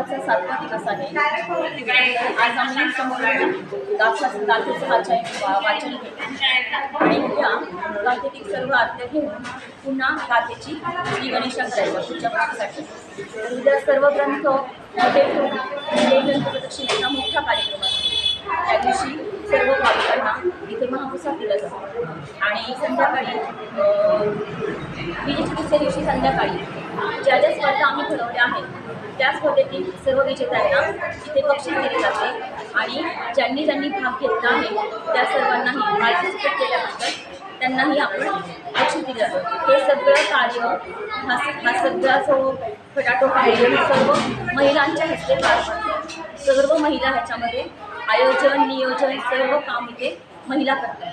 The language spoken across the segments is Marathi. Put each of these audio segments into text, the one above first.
उत्सवाचा 7वा दिवस आहे। आज आम्ही समोर गाथेचं वाचन घेतो आणि उद्या गाथेतील सर्व अर्थ घेऊन पुन्हा गाथेची श्री गणेशा करायचा पुढच्या वर्षासाठी। उद्या सर्व ग्रंथ प्रदक्षिणेचा मोठा कार्यक्रम असतो। त्या दिवशी सर्व भाविकांना इथे महाप्रसाद दिला जातो आणि संध्याकाळी विजेच्या दिवशी संध्याकाळी ज्या ज्या स्पर्धा आम्ही ठरवल्या आहेत त्या स्पर्धेतील सर्व विजेत्यांना इथे बक्षीस दिले जाते आणि ज्यांनी भाग घेतला आहे त्या सर्वांनाही पार्टिसिपेट केल्याबद्दल त्यांनाही आपण बक्षीस दिले जातं। हे सगळं कार्य हा सगळा जो फटाटोप आहे सर्व महिलांच्या हस्ते पार पडतो। सर्व महिला ह्याच्यामध्ये आयोजन नियोजन सर्व काम इथे महिला करतात।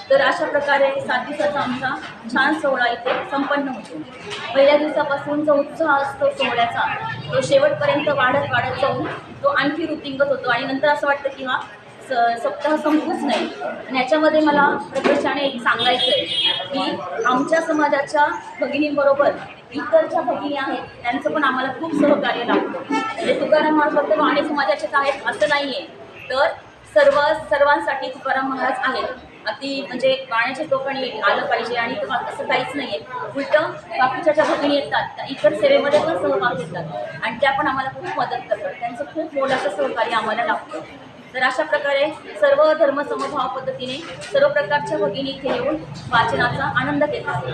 तर अशा प्रकारे 7 दिवसाचा आमचा छान सोहळा इथे संपन्न होतो। पहिल्या दिवसापासून जो उत्साह असतो सोहळ्याचा तो शेवटपर्यंत वाढत जाऊन तो आणखी वृद्धिंगत होतो आणि नंतर असं वाटतं की हा सप्ताह संपूच नाही। आणि याच्यामध्ये मला प्रकर्षाने एक सांगायचं आहे की आमच्या समाजाच्या भगिनींबरोबर इतर ज्या भगिनी आहेत त्यांचं पण आम्हाला खूप सहकार्य लागतं। म्हणजे तुकाराम महाराज फक्त वाणी समाजाचेच आहेत असं नाही आहे, तर सर्वांसाठी तुकाराम महाराज आहेत। अति म्हणजे गाण्याच्या लोकांनी आलं पाहिजे आणि असं काहीच नाही आहे। उलटं बाकीच्या ज्या भगिनी येतात त्या इतर सेवेमध्ये पण सहभाग घेतात आणि त्या पण आम्हाला खूप मदत करतात। त्यांचं खूप मोलाचं सहकार्य आम्हाला लागतं। तर अशा प्रकारे सर्व धर्मसमभाव पद्धतीने सर्व प्रकारच्या भगिनी इथे येऊन वाचनाचा आनंद घेतात।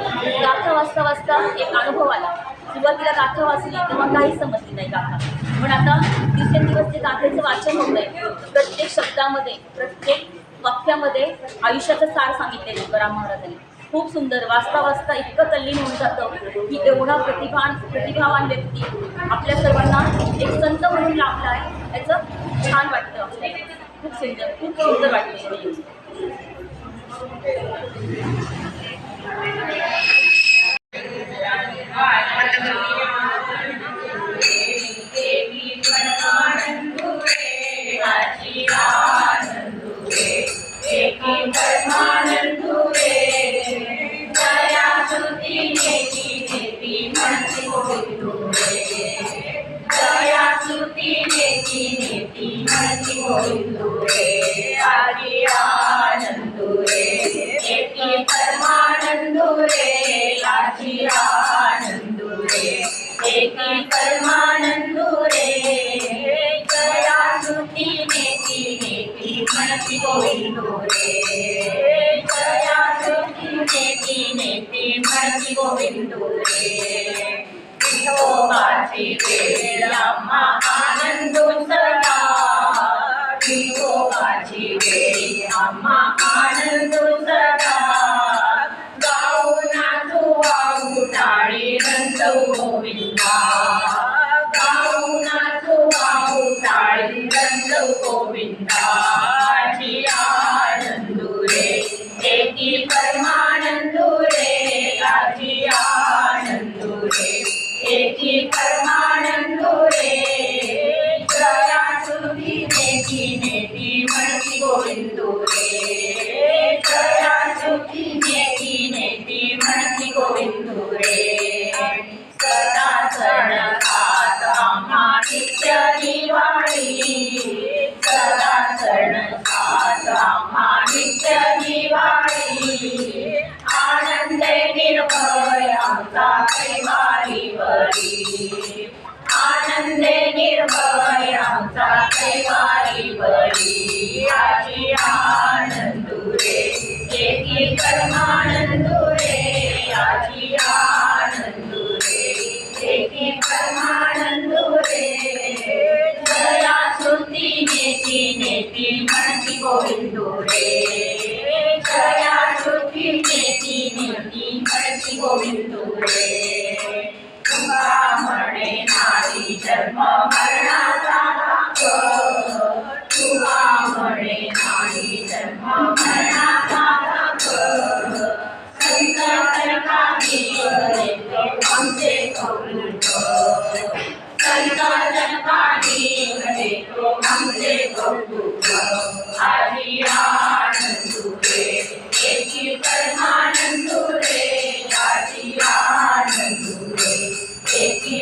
गाथा वाचता एक अनुभव आला। सुरुवातीला गाथा वाचली तेव्हा काहीच समजली नाही गाथा, पण आता दिवसेंदिवस जे गाथेचं वाचन होत आहे प्रत्येक शब्दामध्ये प्रत्येक वाक्यामध्ये आयुष्याचं सार सांगितले तुकाराम महाराजांनी। खूप सुंदर वाचता इतकं तल्लीन होऊन जातं की एवढा प्रतिभावान व्यक्ती आपल्या सर्वांना एक संत म्हणून लाभला आहे याचं छान वाटतं आपल्याला। खूप सुंदर वाटतं।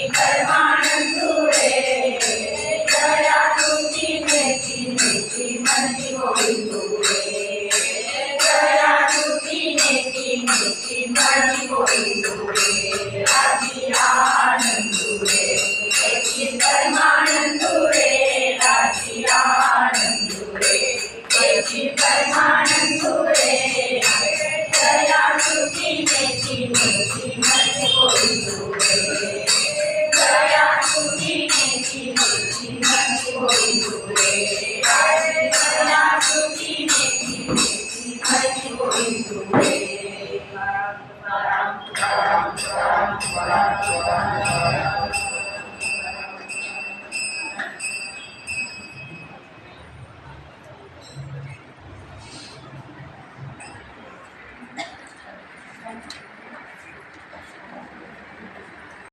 परमानंद रे